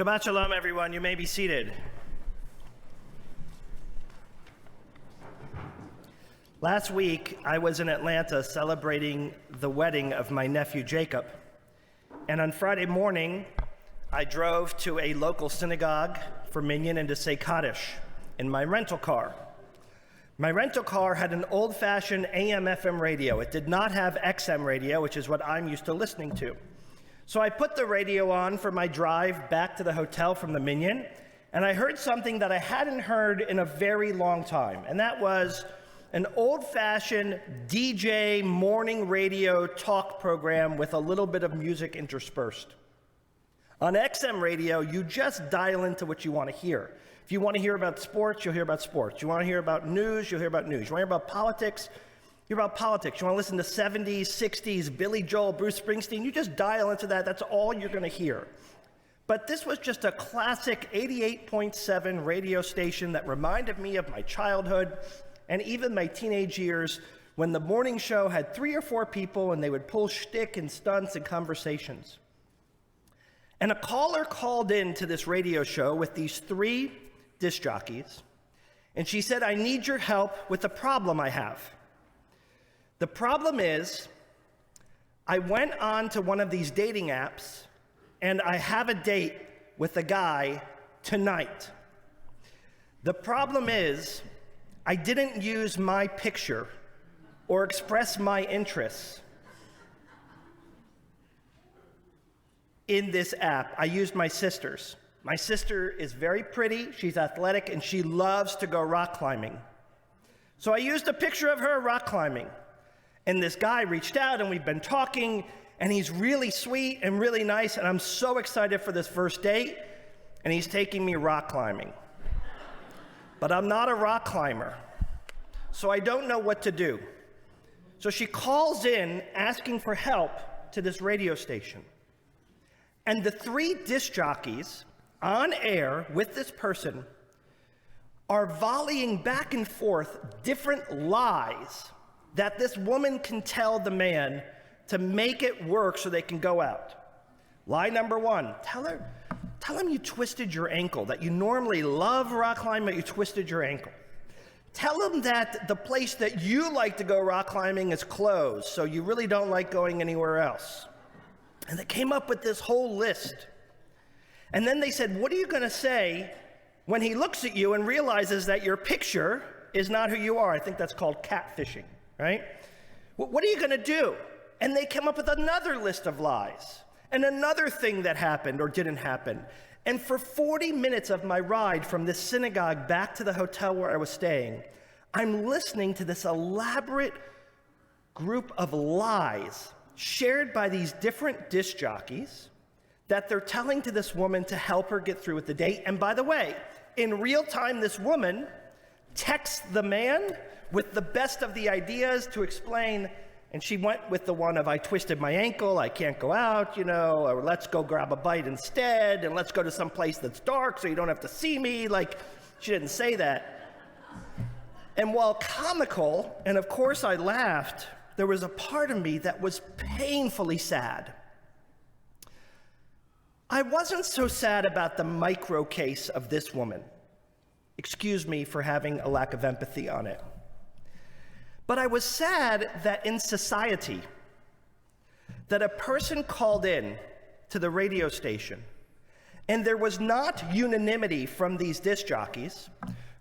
Shabbat Shalom, everyone. You may be seated. Last week, I was in Atlanta celebrating the wedding of my nephew, Jacob. And on Friday morning, I drove to a local synagogue for Minyan and to say Kaddish in my rental car. My rental car had an old-fashioned AM/FM radio. It did not have XM radio, which is what I'm used to listening to. So I put the radio on for my drive back to the hotel from the Minyan, and I heard something that I hadn't heard in a very long time, and that was an old-fashioned DJ morning radio talk program with a little bit of music interspersed. On XM radio, you just dial into what you want to hear. If you want to hear about sports, you'll hear about sports. You want to hear about news, you'll hear about news. You want to hear about politics, you're about politics. You want to listen to 70s, 60s, Billy Joel, Bruce Springsteen, you just dial into that. That's all you're going to hear. But this was just a classic 88.7 radio station that reminded me of my childhood and even my teenage years when the morning show had 3 or 4 people and they would pull shtick and stunts and conversations. And a caller called in to this radio show with these 3 disc jockeys, and she said, "I need your help with the problem I have. The problem is, I went on to one of these dating apps, and I have a date with a guy tonight. The problem is, I didn't use my picture or express my interests in this app. I used my sister's. My sister is very pretty, she's athletic, and she loves to go rock climbing. So I used a picture of her rock climbing. And this guy reached out, and we've been talking, and he's really sweet and really nice, and I'm so excited for this first date, and he's taking me rock climbing. But I'm not a rock climber, so I don't know what to do." So she calls in asking for help to this radio station. And the 3 disc jockeys on air with this person are volleying back and forth different lies that this woman can tell the man to make it work so they can go out. Lie number 1, tell him you twisted your ankle, that you normally love rock climbing, but you twisted your ankle. Tell him that the place that you like to go rock climbing is closed, so you really don't like going anywhere else. And they came up with this whole list. And then they said, "What are you going to say when he looks at you and realizes that your picture is not who you are?" I think that's called catfishing. Right? What are you going to do? And they came up with another list of lies and another thing that happened or didn't happen. And for 40 minutes of my ride from this synagogue back to the hotel where I was staying, I'm listening to this elaborate group of lies shared by these different disc jockeys that they're telling to this woman to help her get through with the date. And by the way, in real time, this woman texts the man with the best of the ideas to explain, and she went with the one of, "I twisted my ankle, I can't go out, or let's go grab a bite instead, and let's go to some place that's dark so you don't have to see me." Like, she didn't say that. And while comical, and of course I laughed, there was a part of me that was painfully sad. I wasn't so sad about the micro case of this woman. Excuse me for having a lack of empathy on it. But I was sad that in society, that a person called in to the radio station, and there was not unanimity from these disc jockeys,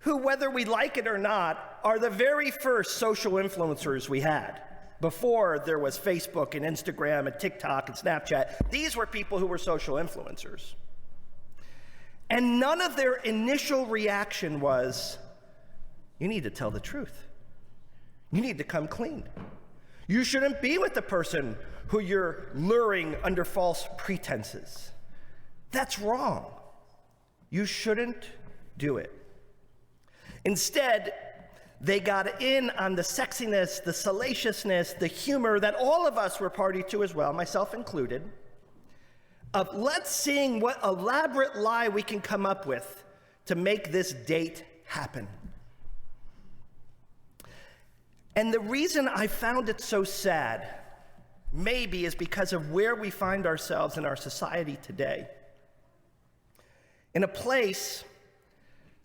who, whether we like it or not, are the very first social influencers we had. Before there was Facebook and Instagram and TikTok and Snapchat, these were people who were social influencers. And none of their initial reaction was, "You need to tell the truth. You need to come clean. You shouldn't be with the person who you're luring under false pretenses. That's wrong. You shouldn't do it." Instead, they got in on the sexiness, the salaciousness, the humor that all of us were party to as well, myself included, of let's see what elaborate lie we can come up with to make this date happen. And the reason I found it so sad, maybe, is because of where we find ourselves in our society today. in a place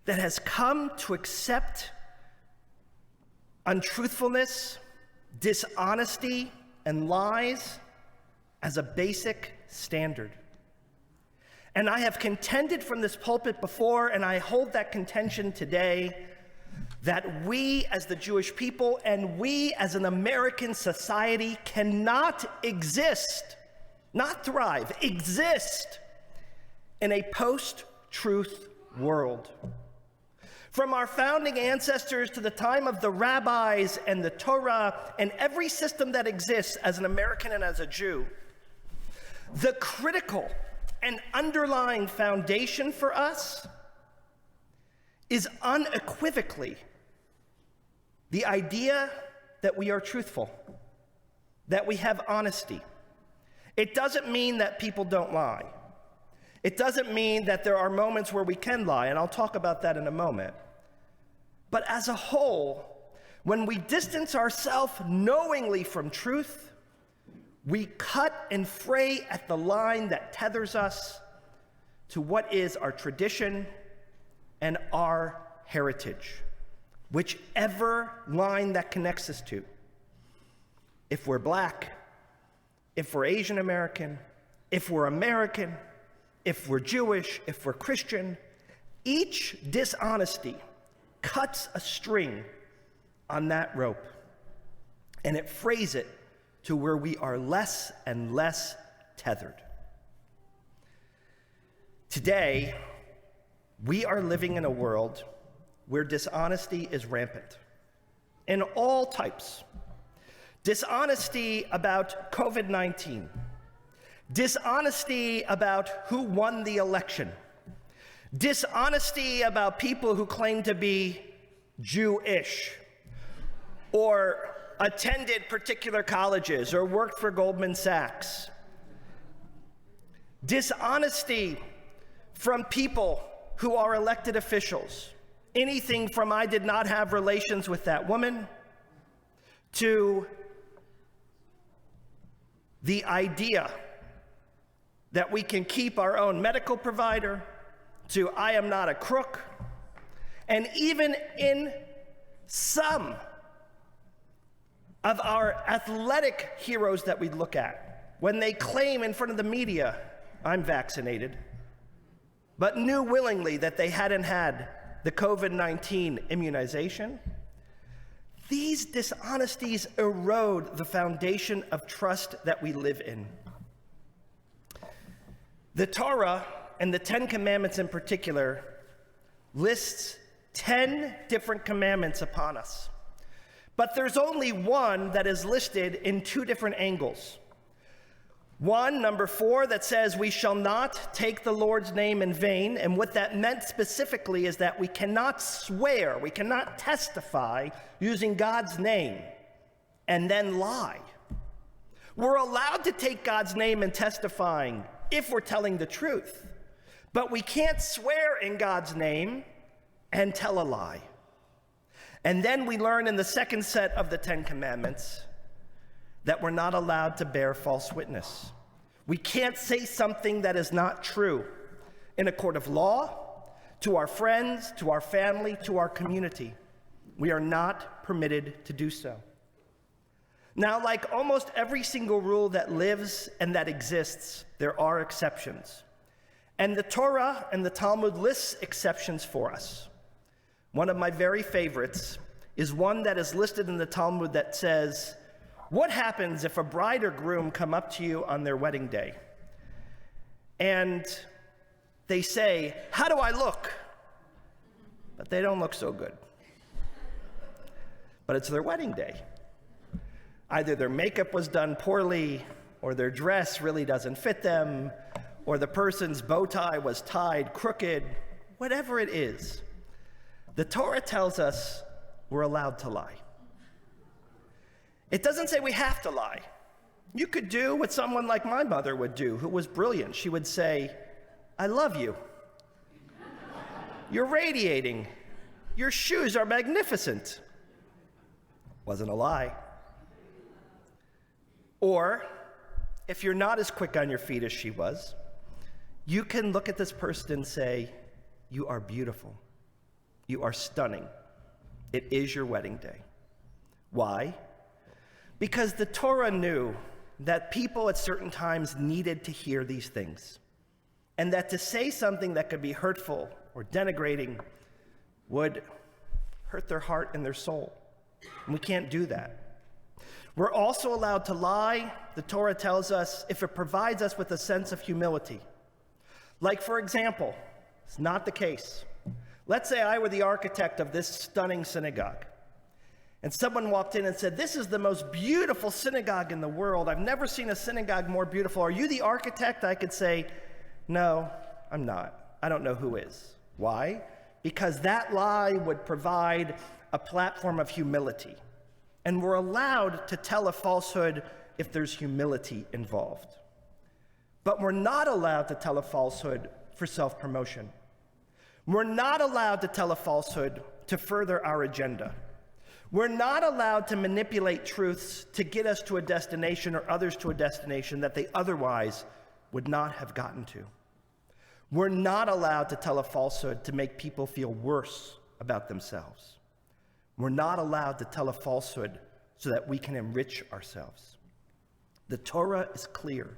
that has come to accept untruthfulness, dishonesty, and lies as a basic standard. And I have contended from this pulpit before, and I hold that contention today, that we as the Jewish people and we as an American society cannot exist, not thrive, exist in a post-truth world. From our founding ancestors to the time of the rabbis and the Torah and every system that exists as an American and as a Jew, the critical and underlying foundation for us is unequivocally the idea that we are truthful, that we have honesty. It doesn't mean that people don't lie. It doesn't mean that there are moments where we can lie, and I'll talk about that in a moment. But as a whole, when we distance ourselves knowingly from truth, we cut and fray at the line that tethers us to what is our tradition and our heritage, whichever line that connects us to. If we're Black, if we're Asian American, if we're American, if we're Jewish, if we're Christian, each dishonesty cuts a string on that rope, and it frays it to where we are less and less tethered. Today, we are living in a world where dishonesty is rampant in all types. Dishonesty about COVID-19, dishonesty about who won the election, dishonesty about people who claim to be Jewish or attended particular colleges or worked for Goldman Sachs. Dishonesty from people who are elected officials. Anything from I did not have relations with that woman to the idea that we can keep our own medical provider, to I am not a crook, and even in some of our athletic heroes that we look at, when they claim in front of the media, I'm vaccinated, but knew willingly that they hadn't had the COVID-19 immunization, these dishonesties erode the foundation of trust that we live in. The Torah, and the 10 Commandments in particular, lists 10 different commandments upon us. But there's only one that is listed in two different angles. One, number 4, that says we shall not take the Lord's name in vain. And what that meant specifically is that we cannot swear, we cannot testify using God's name and then lie. We're allowed to take God's name in testifying if we're telling the truth, but we can't swear in God's name and tell a lie. And then we learn in the second set of the 10 Commandments that we're not allowed to bear false witness. We can't say something that is not true in a court of law, to our friends, to our family, to our community. We are not permitted to do so. Now, like almost every single rule that lives and that exists, there are exceptions. And the Torah and the Talmud lists exceptions for us. One of my very favorites is one that is listed in the Talmud that says, what happens if a bride or groom come up to you on their wedding day and they say, how do I look? But they don't look so good. But it's their wedding day. Either their makeup was done poorly, or their dress really doesn't fit them, or the person's bow tie was tied crooked, whatever it is. The Torah tells us we're allowed to lie. It doesn't say we have to lie. You could do what someone like my mother would do, who was brilliant. She would say, I love you. You're radiating. Your shoes are magnificent. Wasn't a lie. Or, if you're not as quick on your feet as she was, You can look at this person and say, you are beautiful. You are stunning. It is your wedding day. Why? Because the Torah knew that people at certain times needed to hear these things, and that to say something that could be hurtful or denigrating would hurt their heart and their soul. And we can't do that. We're also allowed to lie, the Torah tells us, if it provides us with a sense of humility. Like, for example, it's not the case. Let's say I were the architect of this stunning synagogue, and someone walked in and said, this is the most beautiful synagogue in the world. I've never seen a synagogue more beautiful. Are you the architect? I could say, no, I'm not. I don't know who is. Why? Because that lie would provide a platform of humility. And we're allowed to tell a falsehood if there's humility involved. But we're not allowed to tell a falsehood for self-promotion. We're not allowed to tell a falsehood to further our agenda. We're not allowed to manipulate truths to get us to a destination or others to a destination that they otherwise would not have gotten to. We're not allowed to tell a falsehood to make people feel worse about themselves. We're not allowed to tell a falsehood so that we can enrich ourselves. The Torah is clear.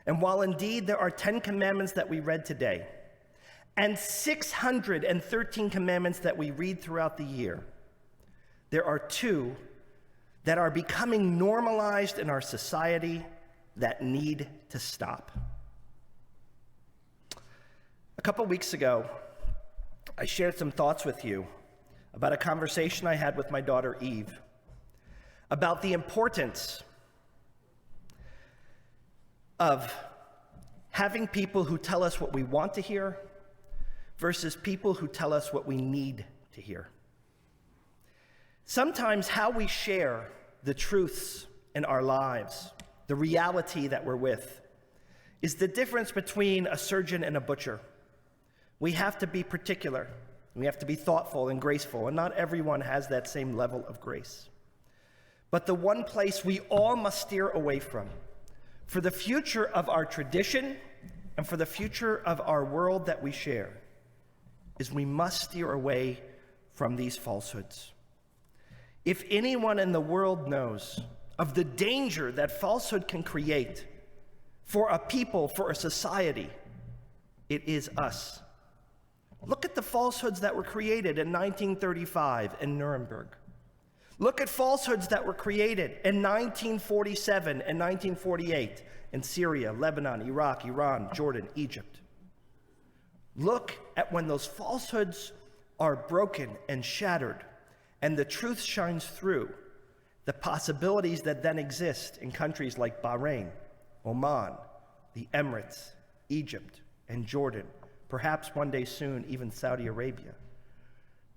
And while indeed there are 10 commandments that we read today, and 613 commandments that we read throughout the year, there are 2 that are becoming normalized in our society that need to stop. A couple weeks ago, I shared some thoughts with you about a conversation I had with my daughter Eve about the importance of having people who tell us what we want to hear versus people who tell us what we need to hear. Sometimes how we share the truths in our lives, the reality that we're with, is the difference between a surgeon and a butcher. We have to be particular. We have to be thoughtful and graceful, and not everyone has that same level of grace. But the one place we all must steer away from, for the future of our tradition and for the future of our world that we share, is we must steer away from these falsehoods. If anyone in the world knows of the danger that falsehood can create for a people, for a society, it is us. Look at the falsehoods that were created in 1935 in Nuremberg. Look at falsehoods that were created in 1947 and 1948 in Syria, Lebanon, Iraq, Iran, Jordan, Egypt. Look at when those falsehoods are broken and shattered and the truth shines through, the possibilities that then exist in countries like Bahrain, Oman, the Emirates, Egypt, and Jordan, perhaps one day soon even Saudi Arabia,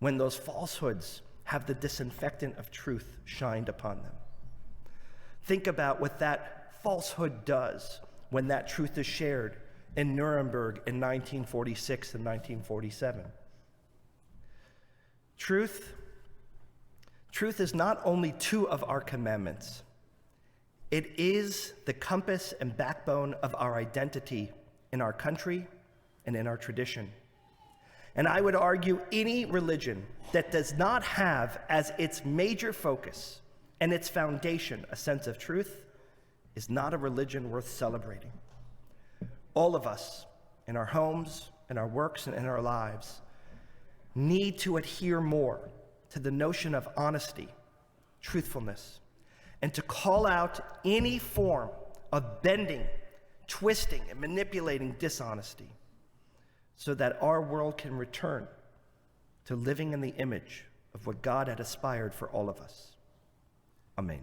when those falsehoods have the disinfectant of truth shined upon them. Think about what that falsehood does when that truth is shared in Nuremberg in 1946 and 1947. Truth is not only 2 of our commandments, it is the compass and backbone of our identity in our country and in our tradition. And I would argue any religion that does not have as its major focus and its foundation a sense of truth is not a religion worth celebrating. All of us, in our homes, in our works, and in our lives, need to adhere more to the notion of honesty, truthfulness, and to call out any form of bending, twisting, and manipulating dishonesty so that our world can return to living in the image of what God had aspired for all of us. Amen.